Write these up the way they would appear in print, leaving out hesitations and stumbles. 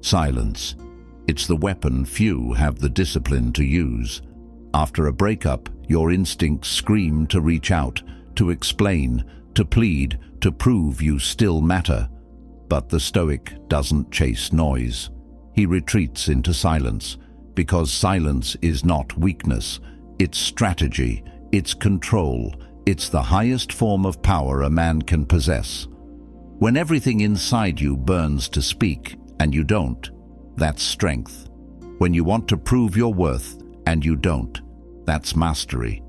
Silence. It's the weapon few have the discipline to use. After a breakup, your instincts scream to reach out, to explain, to plead, to prove you still matter. But the Stoic doesn't chase noise. He retreats into silence, because silence is not weakness. It's strategy, it's control, it's the highest form of power a man can possess. When everything inside you burns to speak, and you don't, that's strength. When you want to prove your worth, and you don't, that's mastery.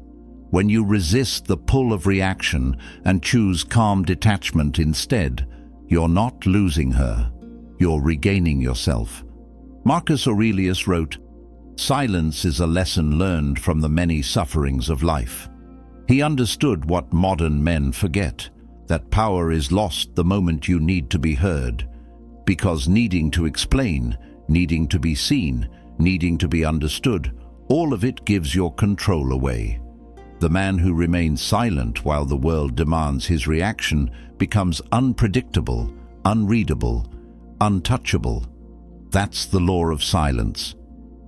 When you resist the pull of reaction and choose calm detachment instead, you're not losing her, you're regaining yourself. Marcus Aurelius wrote, "Silence is a lesson learned from the many sufferings of life." He understood what modern men forget, that power is lost the moment you need to be heard, because needing to explain, needing to be seen, needing to be understood, all of it gives your control away. The man who remains silent while the world demands his reaction becomes unpredictable, unreadable, untouchable. That's the law of silence.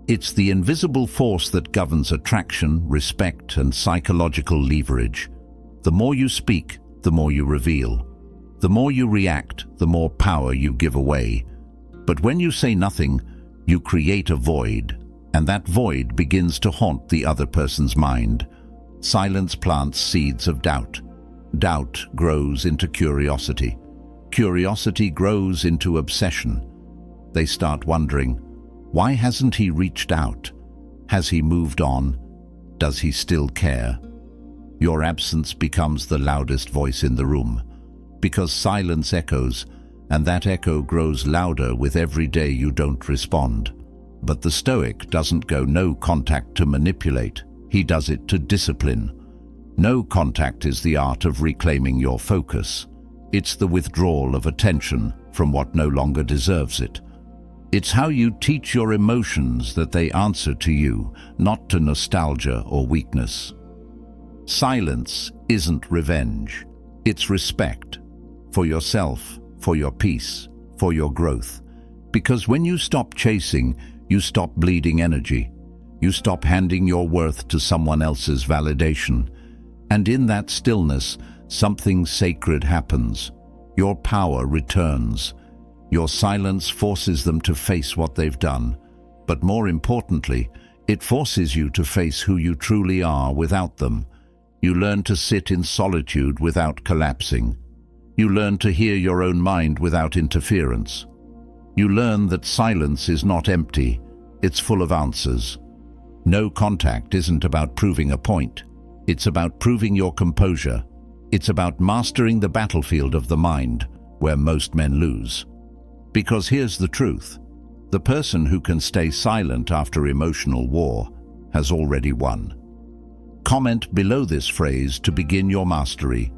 It's the invisible force that governs attraction, respect, and psychological leverage. The more you speak, the more you reveal. The more you react, the more power you give away. But when you say nothing, you create a void, and that void begins to haunt the other person's mind. Silence plants seeds of doubt. Doubt grows into curiosity. Curiosity grows into obsession. They start wondering, why hasn't he reached out? Has he moved on? Does he still care? Your absence becomes the loudest voice in the room, because silence echoes, and that echo grows louder with every day you don't respond. But the Stoic doesn't go no contact to manipulate. He does it to discipline. No contact is the art of reclaiming your focus. It's the withdrawal of attention from what no longer deserves it. It's how you teach your emotions that they answer to you, not to nostalgia or weakness. Silence isn't revenge. It's respect. For yourself, for your peace, for your growth. Because when you stop chasing, you stop bleeding energy. You stop handing your worth to someone else's validation. And in that stillness, something sacred happens. Your power returns. Your silence forces them to face what they've done. But more importantly, it forces you to face who you truly are without them. You learn to sit in solitude without collapsing. You learn to hear your own mind without interference. You learn that silence is not empty, it's full of answers. No contact isn't about proving a point. It's about proving your composure. It's about mastering the battlefield of the mind, where most men lose. Because here's the truth. The person who can stay silent after emotional war has already won. Comment below this phrase to begin your mastery.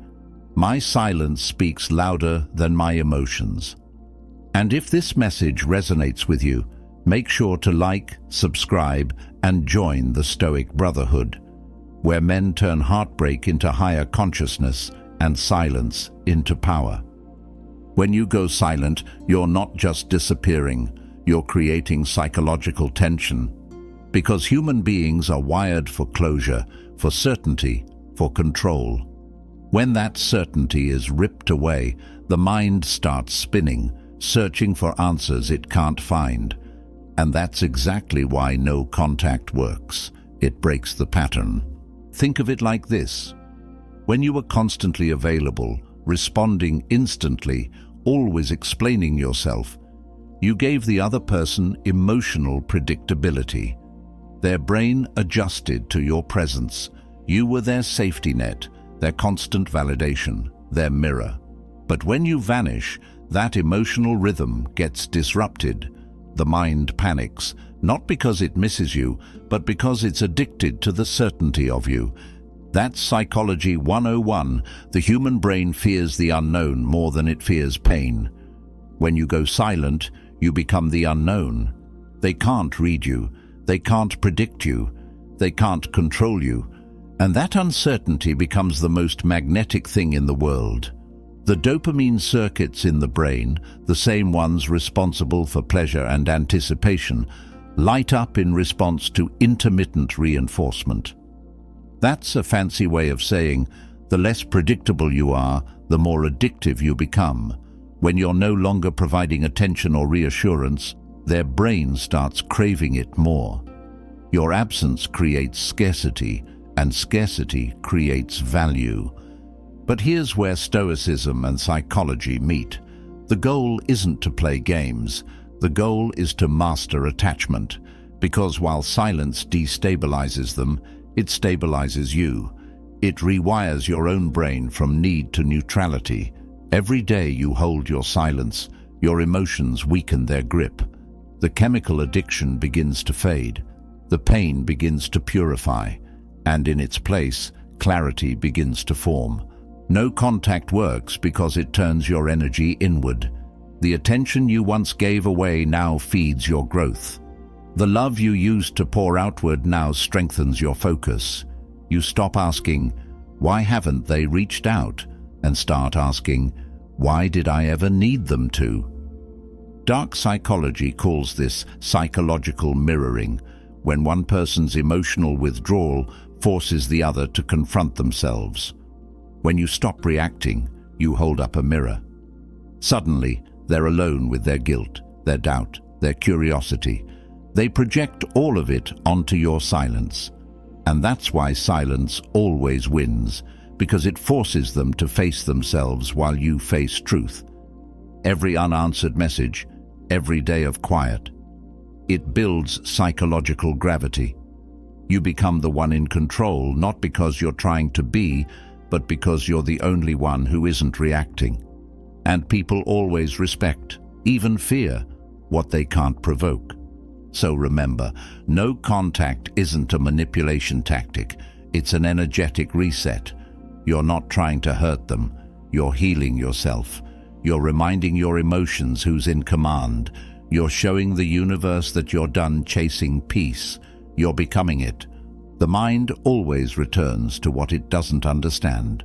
My silence speaks louder than my emotions. And if this message resonates with you, make sure to like, subscribe, and join the Stoic Brotherhood, where men turn heartbreak into higher consciousness and silence into power. When you go silent, you're not just disappearing, you're creating psychological tension. Because human beings are wired for closure, for certainty, for control. When that certainty is ripped away, the mind starts spinning, searching for answers it can't find. And that's exactly why no contact works. It breaks the pattern. Think of it like this. When you were constantly available, responding instantly, always explaining yourself, you gave the other person emotional predictability. Their brain adjusted to your presence. You were their safety net, their constant validation, their mirror. But when you vanish, that emotional rhythm gets disrupted. The mind panics, not because it misses you, but because it's addicted to the certainty of you. That's Psychology 101. The human brain fears the unknown more than it fears pain. When you go silent, you become the unknown. They can't read you. They can't predict you. They can't control you. And that uncertainty becomes the most magnetic thing in the world. The dopamine circuits in the brain, the same ones responsible for pleasure and anticipation, light up in response to intermittent reinforcement. That's a fancy way of saying the less predictable you are, the more addictive you become. When you're no longer providing attention or reassurance, their brain starts craving it more. Your absence creates scarcity, and scarcity creates value. But here's where Stoicism and psychology meet. The goal isn't to play games. The goal is to master attachment, because while silence destabilizes them, it stabilizes you. It rewires your own brain from need to neutrality. Every day you hold your silence, your emotions weaken their grip. The chemical addiction begins to fade. The pain begins to purify, and in its place, clarity begins to form. No contact works because it turns your energy inward. The attention you once gave away now feeds your growth. The love you used to pour outward now strengthens your focus. You stop asking, "Why haven't they reached out?" and start asking, "Why did I ever need them to?" Dark psychology calls this psychological mirroring, when one person's emotional withdrawal forces the other to confront themselves. When you stop reacting, you hold up a mirror. Suddenly, they're alone with their guilt, their doubt, their curiosity. They project all of it onto your silence. And that's why silence always wins, because it forces them to face themselves while you face truth. Every unanswered message, every day of quiet, it builds psychological gravity. You become the one in control, not because you're trying to be, but because you're the only one who isn't reacting. And people always respect, even fear, what they can't provoke. So remember, no contact isn't a manipulation tactic. It's an energetic reset. You're not trying to hurt them. You're healing yourself. You're reminding your emotions who's in command. You're showing the universe that you're done chasing peace. You're becoming it. The mind always returns to what it doesn't understand.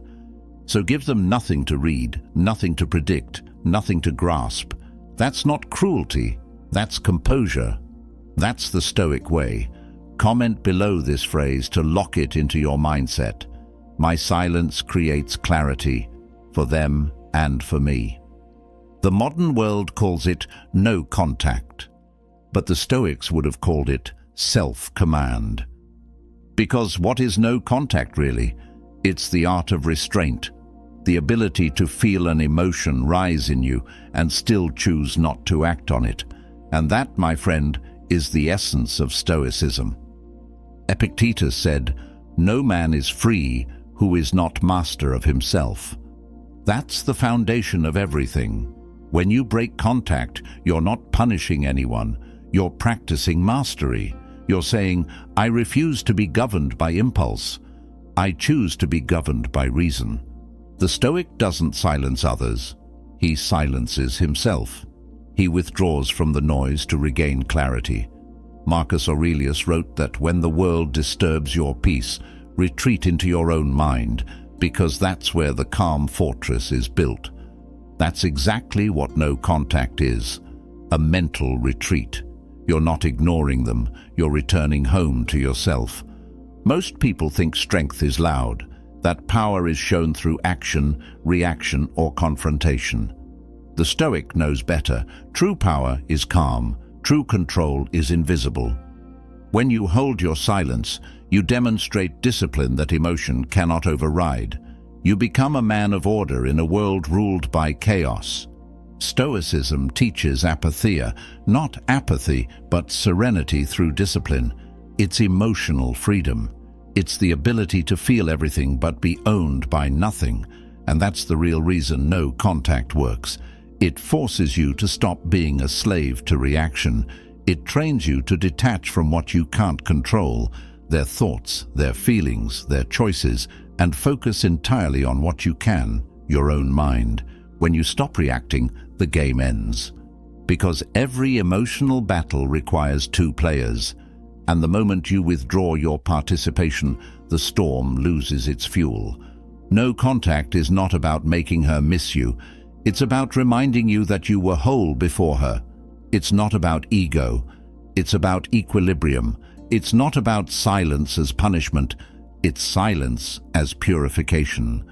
So give them nothing to read, nothing to predict, nothing to grasp. That's not cruelty. That's composure. That's the Stoic way. Comment below this phrase to lock it into your mindset. My silence creates clarity for them and for me. The modern world calls it no contact, but the Stoics would have called it self-command. Because what is no contact really? It's the art of restraint, the ability to feel an emotion rise in you and still choose not to act on it. And that, my friend, is the essence of Stoicism. Epictetus said, "No man is free who is not master of himself." That's the foundation of everything. When you break contact, you're not punishing anyone. You're practicing mastery. You're saying, "I refuse to be governed by impulse. I choose to be governed by reason." The Stoic doesn't silence others. He silences himself. He withdraws from the noise to regain clarity. Marcus Aurelius wrote that when the world disturbs your peace, retreat into your own mind, because that's where the calm fortress is built. That's exactly what no contact is, a mental retreat. You're not ignoring them, you're returning home to yourself. Most people think strength is loud, that power is shown through action, reaction, or confrontation. The Stoic knows better. True power is calm, true control is invisible. When you hold your silence, you demonstrate discipline that emotion cannot override. You become a man of order in a world ruled by chaos. Stoicism teaches apatheia, not apathy, but serenity through discipline. It's emotional freedom. It's the ability to feel everything but be owned by nothing. And that's the real reason no contact works. It forces you to stop being a slave to reaction. It trains you to detach from what you can't control, their thoughts, their feelings, their choices, and focus entirely on what you can, your own mind. When you stop reacting, the game ends. Because every emotional battle requires two players, and the moment you withdraw your participation, the storm loses its fuel. No contact is not about making her miss you. It's about reminding you that you were whole before her. It's not about ego. It's about equilibrium. It's not about silence as punishment. It's silence as purification.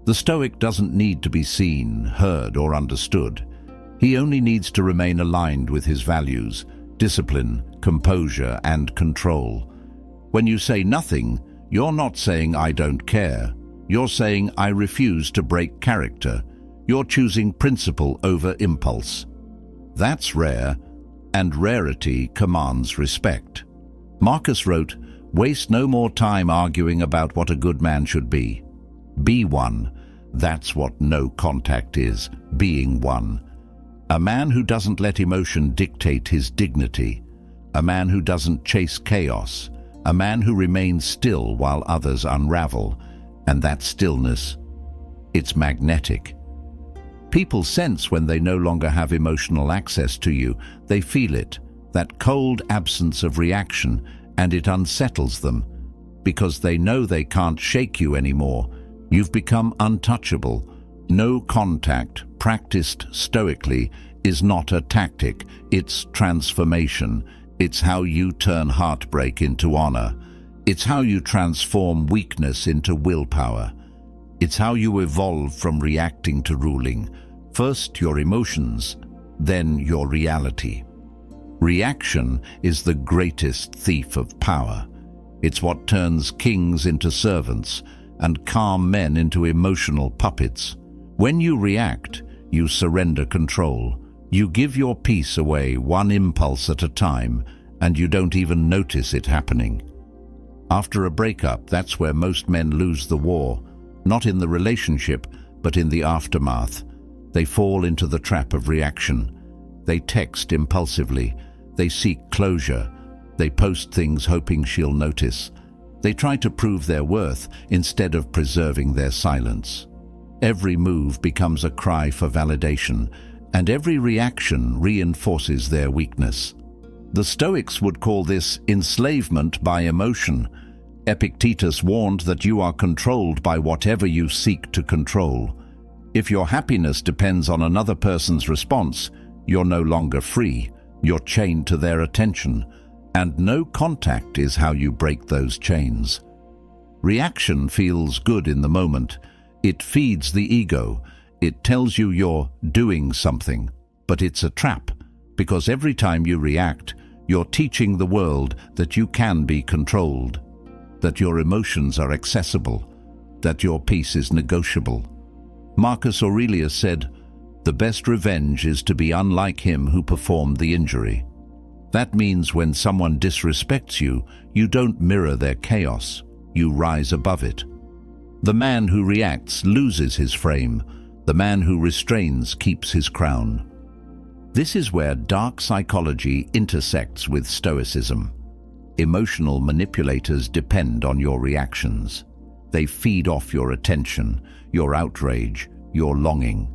The Stoic doesn't need to be seen, heard, or understood. He only needs to remain aligned with his values: discipline, composure, and control. When you say nothing, you're not saying "I don't care." You're saying "I refuse to break character." You're choosing principle over impulse. That's rare, and rarity commands respect. Marcus wrote, "Waste no more time arguing about what a good man should be. Be one." That's what no contact is, being one. A man who doesn't let emotion dictate his dignity. A man who doesn't chase chaos. A man who remains still while others unravel. And that stillness, it's magnetic. People sense when they no longer have emotional access to you. They feel it, that cold absence of reaction, and it unsettles them. Because they know they can't shake you anymore. You've become untouchable. No contact, practiced stoically, is not a tactic. It's transformation. It's how you turn heartbreak into honor. It's how you transform weakness into willpower. It's how you evolve from reacting to ruling. First your emotions, then your reality. Reaction is the greatest thief of power. It's what turns kings into servants and calm men into emotional puppets. When you react, you surrender control. You give your peace away one impulse at a time, and you don't even notice it happening. After a breakup, that's where most men lose the war, not in the relationship, but in the aftermath. They fall into the trap of reaction. They text impulsively. They seek closure. They post things hoping she'll notice. They try to prove their worth instead of preserving their silence. Every move becomes a cry for validation, and every reaction reinforces their weakness. The Stoics would call this enslavement by emotion. Epictetus warned that you are controlled by whatever you seek to control. If your happiness depends on another person's response, you're no longer free. You're chained to their attention, and no contact is how you break those chains. Reaction feels good in the moment. It feeds the ego. It tells you you're doing something, but it's a trap, because every time you react, you're teaching the world that you can be controlled, that your emotions are accessible, that your peace is negotiable. Marcus Aurelius said, "The best revenge is to be unlike him who performed the injury." That means when someone disrespects you, you don't mirror their chaos, you rise above it. The man who reacts loses his frame. The man who restrains keeps his crown. This is where dark psychology intersects with Stoicism. Emotional manipulators depend on your reactions. They feed off your attention, your outrage, your longing.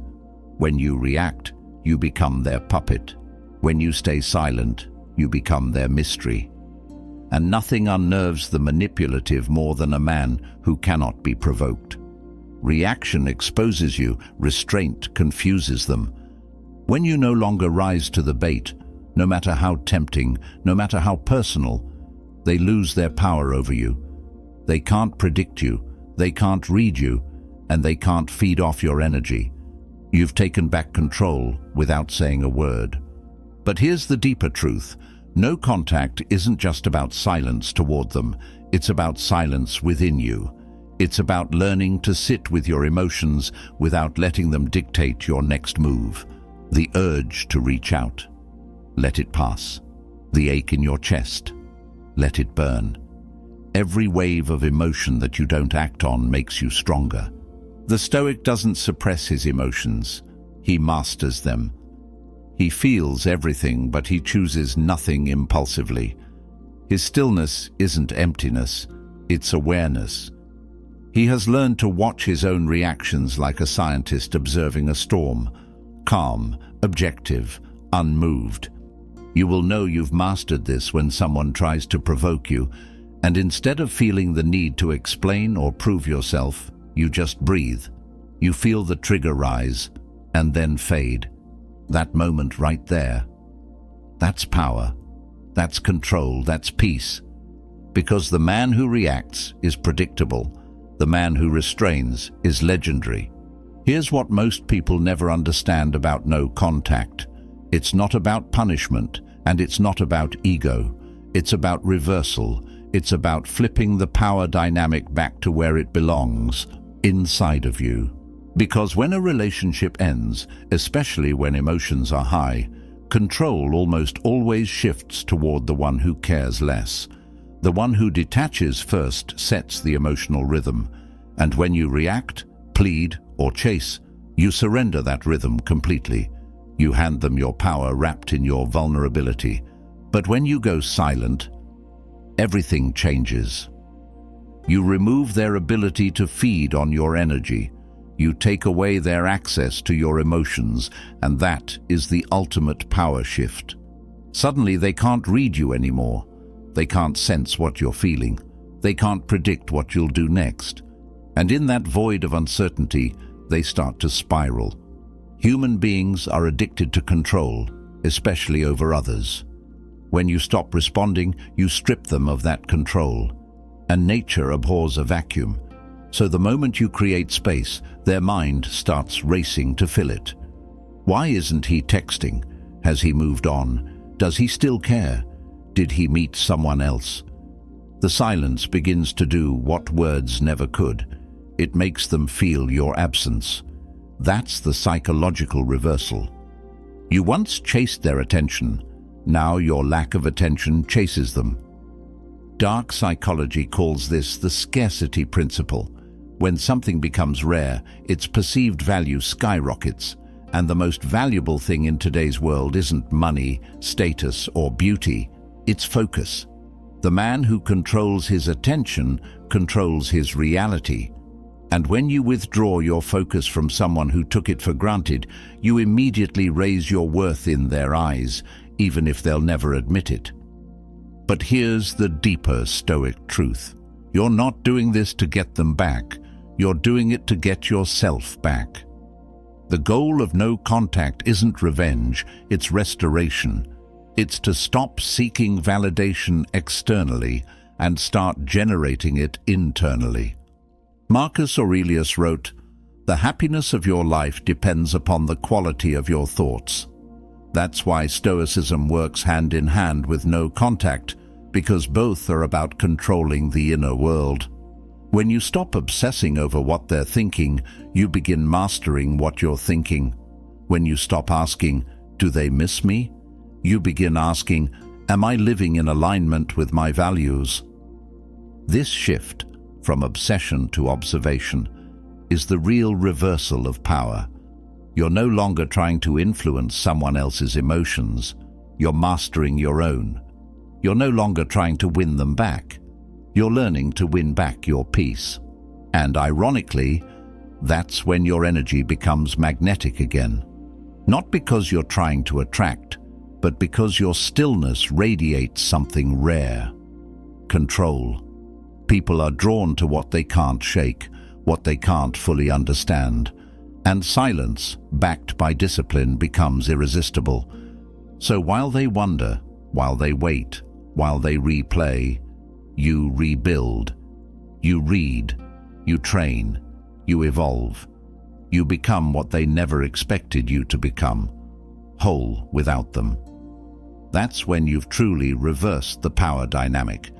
When you react, you become their puppet. When you stay silent, you become their mystery. And nothing unnerves the manipulative more than a man who cannot be provoked. Reaction exposes you, restraint confuses them. When you no longer rise to the bait, no matter how tempting, no matter how personal, they lose their power over you. They can't predict you, they can't read you, and they can't feed off your energy. You've taken back control without saying a word. But here's the deeper truth. No contact isn't just about silence toward them. It's about silence within you. It's about learning to sit with your emotions without letting them dictate your next move. The urge to reach out. Let it pass. The ache in your chest. Let it burn. Every wave of emotion that you don't act on makes you stronger. The Stoic doesn't suppress his emotions. He masters them. He feels everything, but he chooses nothing impulsively. His stillness isn't emptiness, it's awareness. He has learned to watch his own reactions like a scientist observing a storm, calm, objective, unmoved. You will know you've mastered this when someone tries to provoke you, and instead of feeling the need to explain or prove yourself, You just breathe. You feel the trigger rise and then fade. That moment right there. That's power. That's control. That's peace. Because the man who reacts is predictable. The man who restrains is legendary. Here's what most people never understand about no contact. It's not about punishment, and it's not about ego. It's about reversal. It's about flipping the power dynamic back to where it belongs, inside of you. Because when a relationship ends, especially when emotions are high, control almost always shifts toward the one who cares less. The one who detaches first sets the emotional rhythm, and when you react, plead, or chase, you surrender that rhythm completely. You hand them your power wrapped in your vulnerability. But when you go silent, everything changes. You remove their ability to feed on your energy. You take away their access to your emotions, and that is the ultimate power shift. Suddenly they can't read you anymore. They can't sense what you're feeling. They can't predict what you'll do next. And in that void of uncertainty, they start to spiral. Human beings are addicted to control, especially over others. When you stop responding, you strip them of that control. And nature abhors a vacuum. So the moment you create space, their mind starts racing to fill it. Why isn't he texting? Has he moved on? Does he still care? Did he meet someone else? The silence begins to do what words never could. It makes them feel your absence. That's the psychological reversal. You once chased their attention. Now your lack of attention chases them. Dark psychology calls this the scarcity principle. When something becomes rare, its perceived value skyrockets, and the most valuable thing in today's world isn't money, status, or beauty, it's focus. The man who controls his attention controls his reality. And when you withdraw your focus from someone who took it for granted, you immediately raise your worth in their eyes, even if they'll never admit it. But here's the deeper Stoic truth. You're not doing this to get them back. You're doing it to get yourself back. The goal of no contact isn't revenge, it's restoration. It's to stop seeking validation externally and start generating it internally. Marcus Aurelius wrote, "The happiness of your life depends upon the quality of your thoughts." That's why Stoicism works hand in hand with no contact, because both are about controlling the inner world. When you stop obsessing over what they're thinking, you begin mastering what you're thinking. When you stop asking, "Do they miss me?" you begin asking, "Am I living in alignment with my values?" This shift, from obsession to observation, is the real reversal of power. You're no longer trying to influence someone else's emotions. You're mastering your own. You're no longer trying to win them back. You're learning to win back your peace. And ironically, that's when your energy becomes magnetic again. Not because you're trying to attract, but because your stillness radiates something rare: control. People are drawn to what they can't shake, what they can't fully understand. And silence, backed by discipline, becomes irresistible. So while they wonder, while they wait, while they replay, you rebuild. You read, you train, you evolve. You become what they never expected you to become, whole without them. That's when you've truly reversed the power dynamic.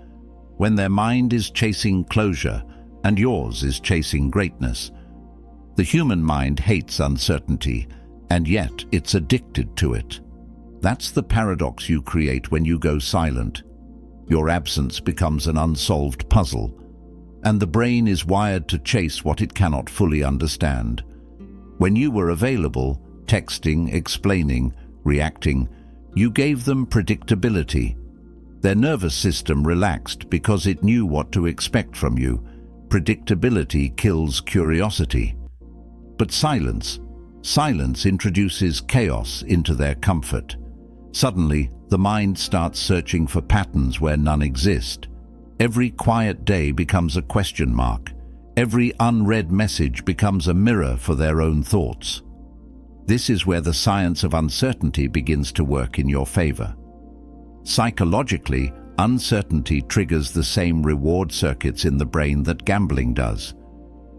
When their mind is chasing closure and yours is chasing greatness. The human mind hates uncertainty, and yet it's addicted to it. That's the paradox you create when you go silent. Your absence becomes an unsolved puzzle, and the brain is wired to chase what it cannot fully understand. When you were available, texting, explaining, reacting, you gave them predictability. Their nervous system relaxed because it knew what to expect from you. Predictability kills curiosity. But silence introduces chaos into their comfort. Suddenly, the mind starts searching for patterns where none exist. Every quiet day becomes a question mark. Every unread message becomes a mirror for their own thoughts. This is where the science of uncertainty begins to work in your favor. Psychologically, uncertainty triggers the same reward circuits in the brain that gambling does.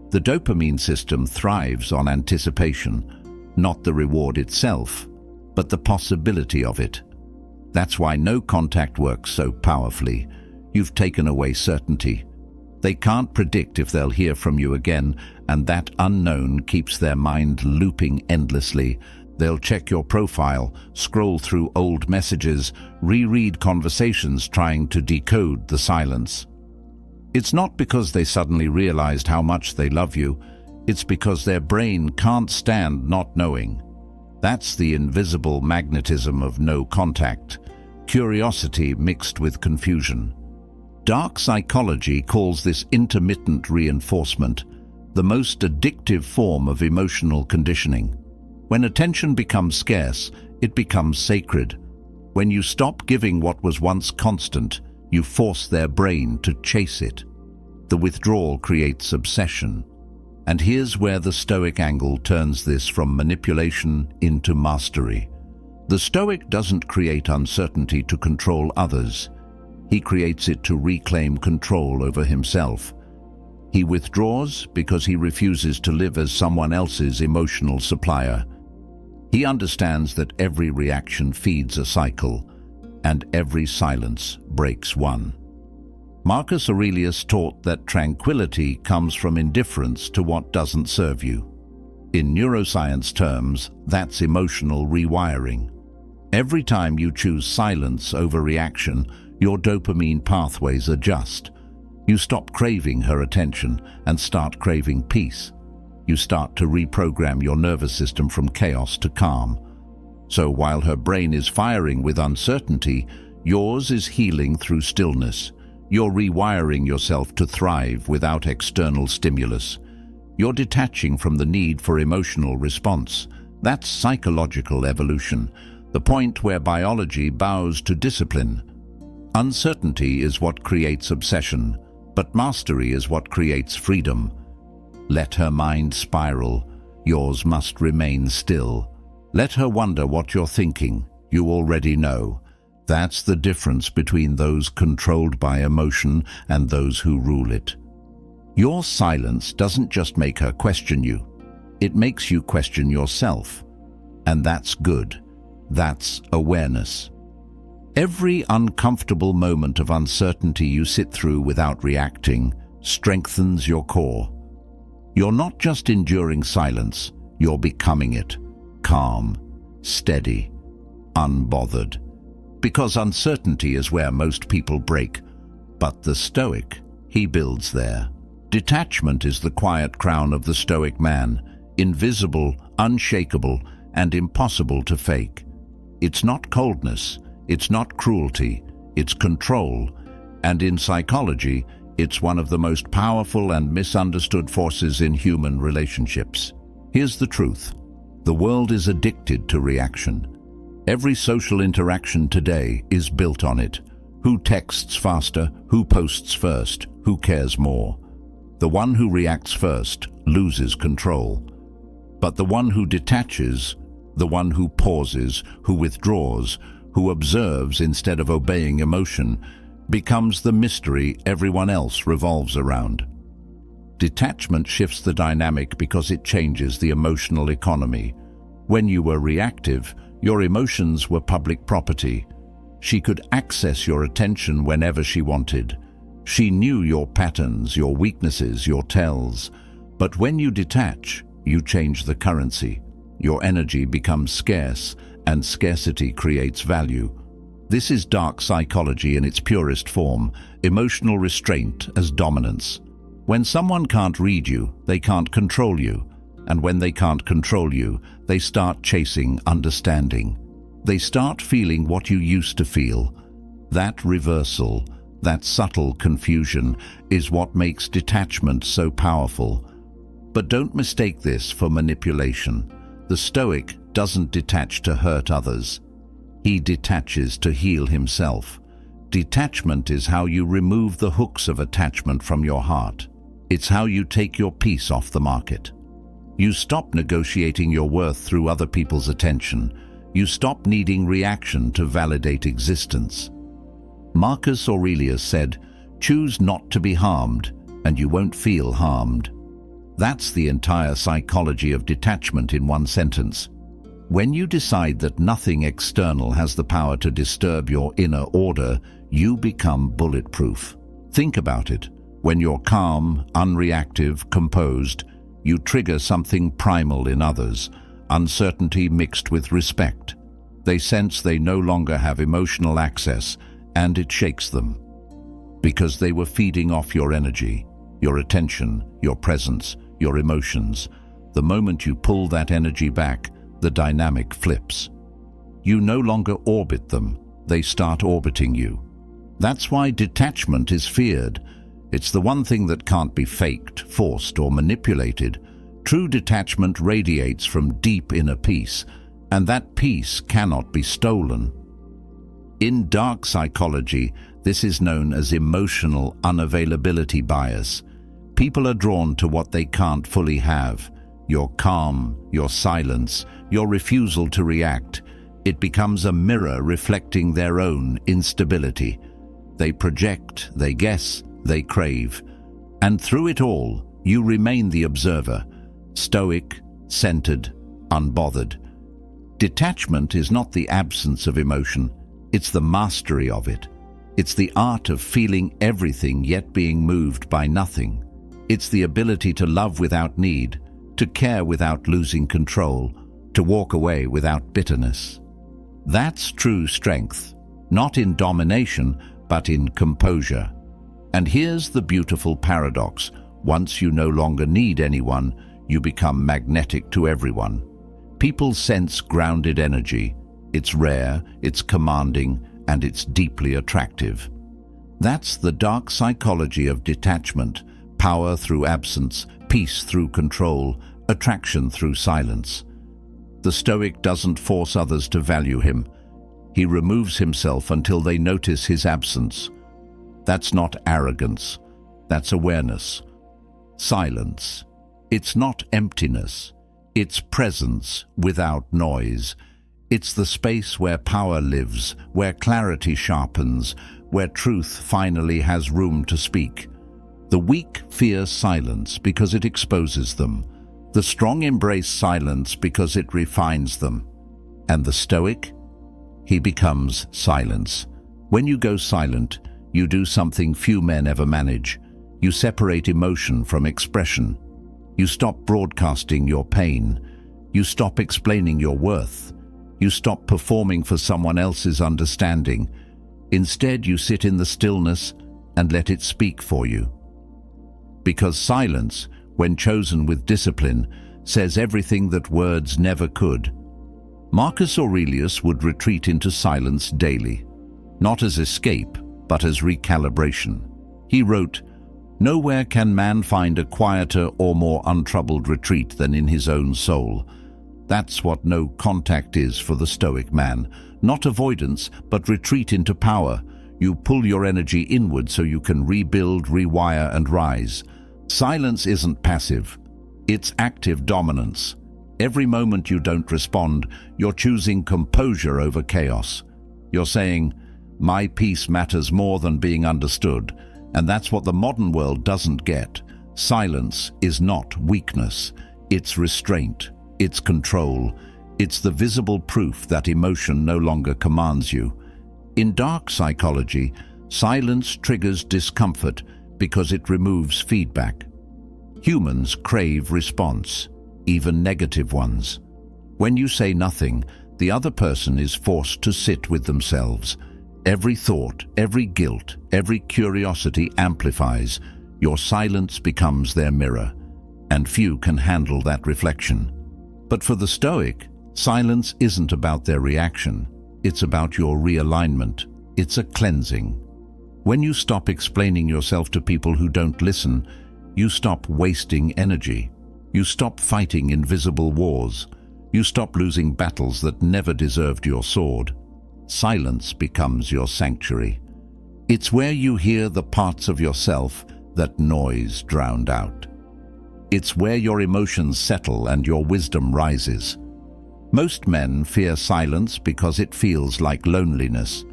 The dopamine system thrives on anticipation, not the reward itself, but the possibility of it. That's why no contact works so powerfully. You've taken away certainty. They can't predict if they'll hear from you again, and that unknown keeps their mind looping endlessly. They'll check your profile, scroll through old messages, reread conversations trying to decode the silence. It's not because they suddenly realized how much they love you, it's because their brain can't stand not knowing. That's the invisible magnetism of no contact, curiosity mixed with confusion. Dark psychology calls this intermittent reinforcement the most addictive form of emotional conditioning. When attention becomes scarce, it becomes sacred. When you stop giving what was once constant, you force their brain to chase it. The withdrawal creates obsession. And here's where the Stoic angle turns this from manipulation into mastery. The Stoic doesn't create uncertainty to control others. He creates it to reclaim control over himself. He withdraws because he refuses to live as someone else's emotional supplier. He understands that every reaction feeds a cycle, and every silence breaks one. Marcus Aurelius taught that tranquility comes from indifference to what doesn't serve you. In neuroscience terms, that's emotional rewiring. Every time you choose silence over reaction, your dopamine pathways adjust. You stop craving her attention and start craving peace. You start to reprogram your nervous system from chaos to calm. So while her brain is firing with uncertainty, yours is healing through stillness. You're rewiring yourself to thrive without external stimulus. You're detaching from the need for emotional response. That's psychological evolution, the point where biology bows to discipline. Uncertainty is what creates obsession, but mastery is what creates freedom. Let her mind spiral. Yours must remain still. Let her wonder what you're thinking. You already know. That's the difference between those controlled by emotion and those who rule it. Your silence doesn't just make her question you. It makes you question yourself. And that's good. That's awareness. Every uncomfortable moment of uncertainty you sit through without reacting strengthens your core. You're not just enduring silence, you're becoming it. Calm, steady, unbothered. Because uncertainty is where most people break. But the Stoic, he builds there. Detachment is the quiet crown of the Stoic man, invisible, unshakable, and impossible to fake. It's not coldness, it's not cruelty, it's control. And in psychology, it's one of the most powerful and misunderstood forces in human relationships. Here's the truth. The world is addicted to reaction. Every social interaction today is built on it. Who texts faster? Who posts first? Who cares more? The one who reacts first loses control. But the one who detaches, the one who pauses, who withdraws, who observes instead of obeying emotion, becomes the mystery everyone else revolves around. Detachment shifts the dynamic because it changes the emotional economy. When you were reactive, your emotions were public property. She could access your attention whenever she wanted. She knew your patterns, your weaknesses, your tells. But when you detach, you change the currency. Your energy becomes scarce, and scarcity creates value. This is dark psychology in its purest form, emotional restraint as dominance. When someone can't read you, they can't control you. And when they can't control you, they start chasing understanding. They start feeling what you used to feel. That reversal, that subtle confusion, is what makes detachment so powerful. But don't mistake this for manipulation. The Stoic doesn't detach to hurt others. He detaches to heal himself. Detachment is how you remove the hooks of attachment from your heart. It's how you take your peace off the market. You stop negotiating your worth through other people's attention. You stop needing reaction to validate existence. Marcus Aurelius said, "Choose not to be harmed, and you won't feel harmed." That's the entire psychology of detachment in one sentence. When you decide that nothing external has the power to disturb your inner order, you become bulletproof. Think about it. When you're calm, unreactive, composed, you trigger something primal in others, uncertainty mixed with respect. They sense they no longer have emotional access, and it shakes them. Because they were feeding off your energy, your attention, your presence, your emotions. The moment you pull that energy back, the dynamic flips. You no longer orbit them, they start orbiting you. That's why detachment is feared. It's the one thing that can't be faked, forced, or manipulated. True detachment radiates from deep inner peace, and that peace cannot be stolen. In dark psychology, this is known as emotional unavailability bias. People are drawn to what they can't fully have. Your calm, your silence, your refusal to react. It becomes a mirror reflecting their own instability. They project, they guess, they crave. And through it all, you remain the observer, stoic, centered, unbothered. Detachment is not the absence of emotion, it's the mastery of it. It's the art of feeling everything yet being moved by nothing. It's the ability to love without need, to care without losing control, to walk away without bitterness. That's true strength, not in domination, but in composure. And here's the beautiful paradox. Once you no longer need anyone, you become magnetic to everyone. People sense grounded energy. It's rare, it's commanding, and it's deeply attractive. That's the dark psychology of detachment. Power through absence, peace through control, attraction through silence. The Stoic doesn't force others to value him. He removes himself until they notice his absence. That's not arrogance, that's awareness. Silence. It's not emptiness, it's presence without noise. It's the space where power lives, where clarity sharpens, where truth finally has room to speak. The weak fear silence because it exposes them. The strong embrace silence because it refines them. And the Stoic? He becomes silence. When you go silent, you do something few men ever manage. You separate emotion from expression. You stop broadcasting your pain. You stop explaining your worth. You stop performing for someone else's understanding. Instead, you sit in the stillness and let it speak for you. Because silence, when chosen with discipline, says everything that words never could. Marcus Aurelius would retreat into silence daily, not as escape, but as recalibration. He wrote, "Nowhere can man find a quieter or more untroubled retreat than in his own soul." That's what no contact is for the Stoic man. Not avoidance, but retreat into power. You pull your energy inward so you can rebuild, rewire, and rise. Silence isn't passive. It's active dominance. Every moment you don't respond, you're choosing composure over chaos. You're saying, "My peace matters more than being understood." And that's what the modern world doesn't get. Silence is not weakness. It's restraint. It's control. It's the visible proof that emotion no longer commands you. In dark psychology, silence triggers discomfort because it removes feedback. Humans crave response, even negative ones. When you say nothing, the other person is forced to sit with themselves. Every thought, every guilt, every curiosity amplifies. Your silence becomes their mirror, and few can handle that reflection. But for the Stoic, silence isn't about their reaction. It's about your realignment. It's a cleansing. When you stop explaining yourself to people who don't listen, you stop wasting energy. You stop fighting invisible wars. You stop losing battles that never deserved your sword. Silence becomes your sanctuary. It's where you hear the parts of yourself that noise drowned out. It's where your emotions settle and your wisdom rises. Most men fear silence because it feels like loneliness.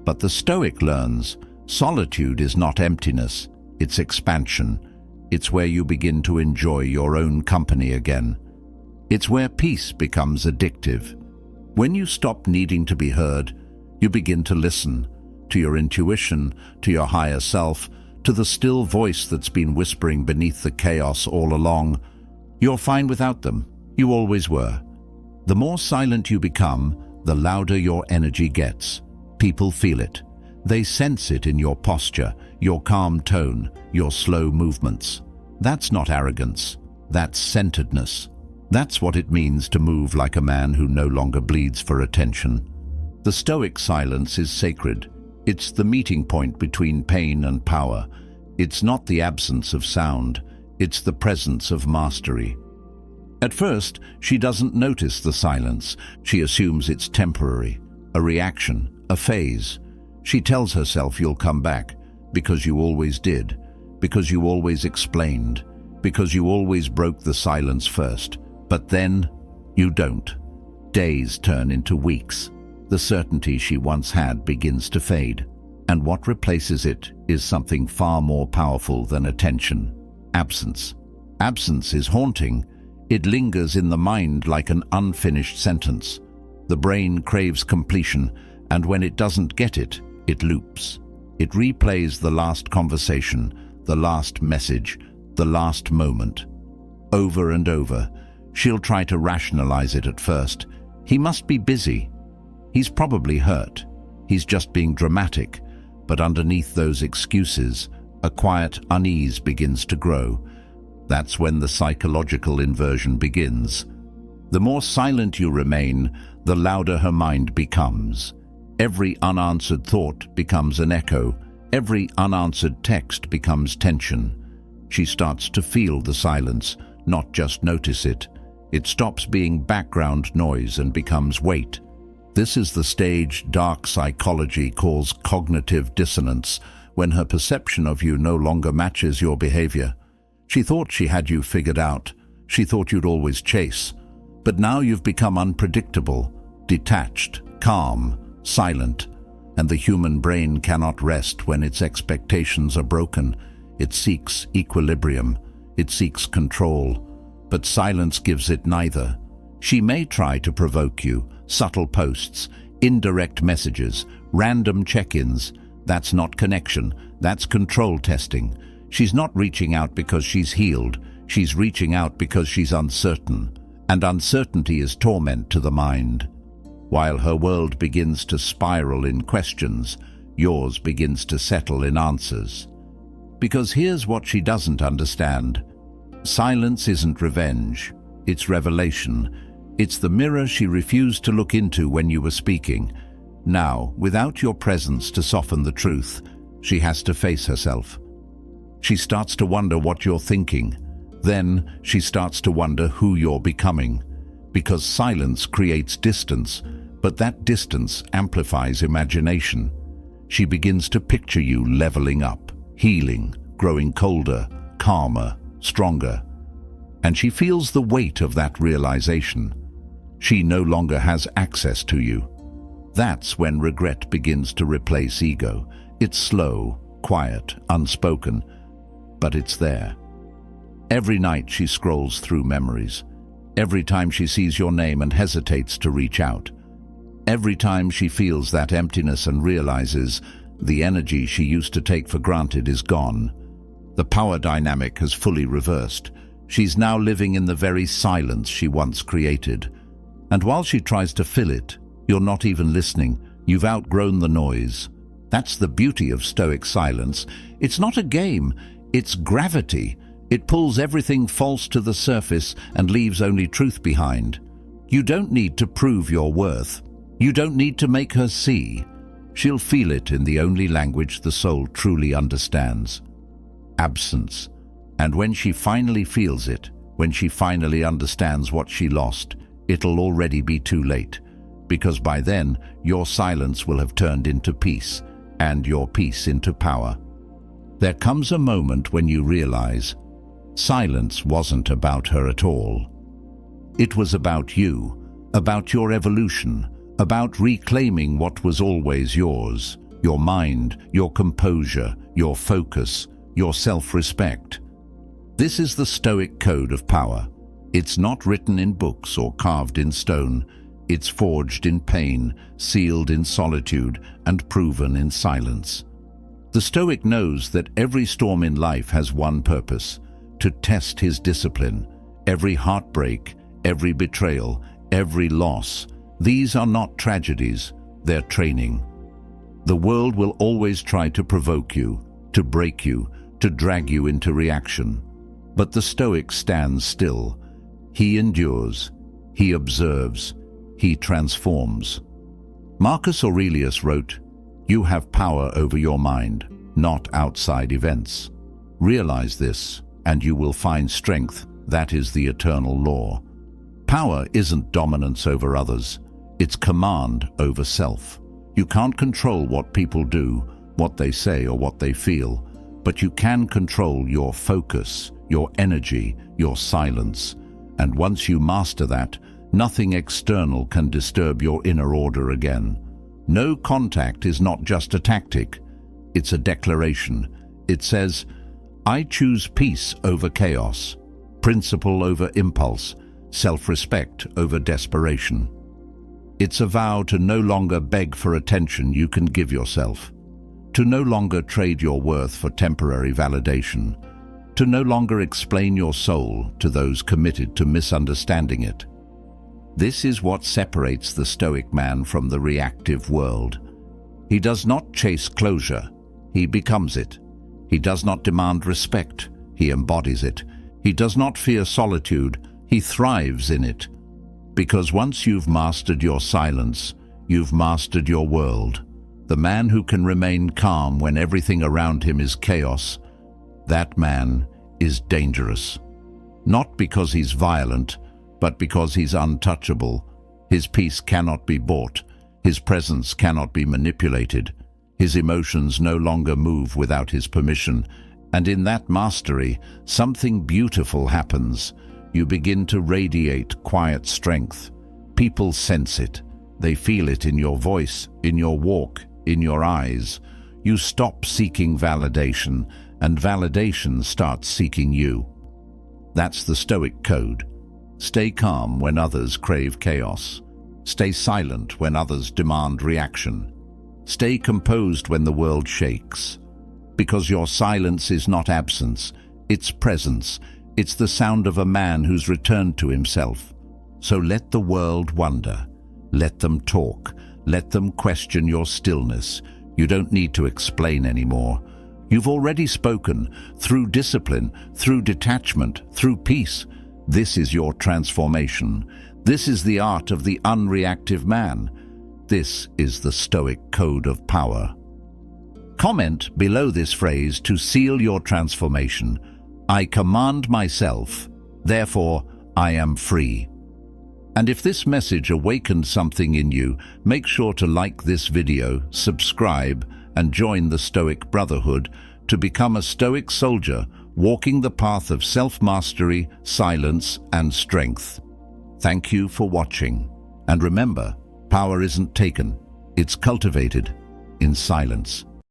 But the Stoic learns, solitude is not emptiness, it's expansion. It's where you begin to enjoy your own company again. It's where peace becomes addictive. When you stop needing to be heard, you begin to listen to your intuition, to your higher self, to the still voice that's been whispering beneath the chaos all along. You're fine without them. You always were. The more silent you become, the louder your energy gets. People feel it. They sense it in your posture, your calm tone, your slow movements. That's not arrogance. That's centeredness. That's what it means to move like a man who no longer bleeds for attention. The Stoic silence is sacred. It's the meeting point between pain and power. It's not the absence of sound. It's the presence of mastery. At first, she doesn't notice the silence. She assumes it's temporary, a reaction, a phase. She tells herself you'll come back, because you always did, because you always explained, because you always broke the silence first. But then, you don't. Days turn into weeks. The certainty she once had begins to fade. And what replaces it is something far more powerful than attention: absence. Absence is haunting. It lingers in the mind like an unfinished sentence. The brain craves completion, and when it doesn't get it, it loops. It replays the last conversation, the last message, the last moment. Over and over. She'll try to rationalize it at first. He must be busy. He's probably hurt. He's just being dramatic. But underneath those excuses, a quiet unease begins to grow. That's when the psychological inversion begins. The more silent you remain, the louder her mind becomes. Every unanswered thought becomes an echo. Every unanswered text becomes tension. She starts to feel the silence, not just notice it. It stops being background noise and becomes weight. This is the stage dark psychology calls cognitive dissonance, when her perception of you no longer matches your behavior. She thought she had you figured out. She thought you'd always chase. But now you've become unpredictable, detached, calm, silent, and the human brain cannot rest when its expectations are broken. It seeks equilibrium. It seeks control. But silence gives it neither. She may try to provoke you, subtle posts, indirect messages, random check-ins. That's not connection. That's control testing. She's not reaching out because she's healed. She's reaching out because she's uncertain. And uncertainty is torment to the mind. While her world begins to spiral in questions, yours begins to settle in answers. Because here's what she doesn't understand. Silence isn't revenge. It's revelation. It's the mirror she refused to look into when you were speaking. Now, without your presence to soften the truth, she has to face herself. She starts to wonder what you're thinking. Then she starts to wonder who you're becoming. Because silence creates distance, but that distance amplifies imagination. She begins to picture you leveling up, healing, growing colder, calmer, stronger. And she feels the weight of that realization. She no longer has access to you. That's when regret begins to replace ego. It's slow, quiet, unspoken, but it's there. Every night she scrolls through memories. Every time she sees your name and hesitates to reach out. Every time she feels that emptiness and realizes the energy she used to take for granted is gone. The power dynamic has fully reversed. She's now living in the very silence she once created. And while she tries to fill it, you're not even listening. You've outgrown the noise. That's the beauty of Stoic silence. It's not a game. It's gravity. It pulls everything false to the surface and leaves only truth behind. You don't need to prove your worth. You don't need to make her see. She'll feel it in the only language the soul truly understands: absence. And when she finally feels it, when she finally understands what she lost, it'll already be too late. Because by then, your silence will have turned into peace, and your peace into power. There comes a moment when you realize silence wasn't about her at all. It was about you, about your evolution, about reclaiming what was always yours, your mind, your composure, your focus, your self-respect. This is the Stoic code of power. It's not written in books or carved in stone. It's forged in pain, sealed in solitude, and proven in silence. The Stoic knows that every storm in life has one purpose: to test his discipline. Every heartbreak, every betrayal, every loss, these are not tragedies, they're training. The world will always try to provoke you, to break you, to drag you into reaction. But the Stoic stands still. He endures, he observes, he transforms. Marcus Aurelius wrote, "You have power over your mind, not outside events. Realize this, and you will find strength. That is the eternal law." Power isn't dominance over others, it's command over self. You can't control what people do, what they say, or what they feel, but you can control your focus, your energy, your silence. And once you master that, nothing external can disturb your inner order again. No contact is not just a tactic, it's a declaration. It says, "I choose peace over chaos, principle over impulse, self-respect over desperation." It's a vow to no longer beg for attention you can give yourself, to no longer trade your worth for temporary validation, to no longer explain your soul to those committed to misunderstanding it. This is what separates the Stoic man from the reactive world. He does not chase closure, he becomes it. He does not demand respect, he embodies it. He does not fear solitude, he thrives in it. Because once you've mastered your silence, you've mastered your world. The man who can remain calm when everything around him is chaos, that man is dangerous. Not because he's violent, but because he's untouchable. His peace cannot be bought. His presence cannot be manipulated. His emotions no longer move without his permission. And in that mastery, something beautiful happens. You begin to radiate quiet strength. People sense it. They feel it in your voice, in your walk, in your eyes. You stop seeking validation, and validation starts seeking you. That's the Stoic code. Stay calm when others crave chaos. Stay silent when others demand reaction. Stay composed when the world shakes. Because your silence is not absence, it's presence. It's the sound of a man who's returned to himself. So let the world wonder. Let them talk. Let them question your stillness. You don't need to explain anymore. You've already spoken, through discipline, through detachment, through peace. This is your transformation. This is the art of the unreactive man. This is the Stoic code of power. Comment below this phrase to seal your transformation. I command myself, therefore I am free. And if this message awakened something in you, make sure to like this video, subscribe, and join the Stoic Brotherhood to become a Stoic soldier walking the path of self-mastery, silence, and strength. Thank you for watching. And remember, power isn't taken, it's cultivated in silence.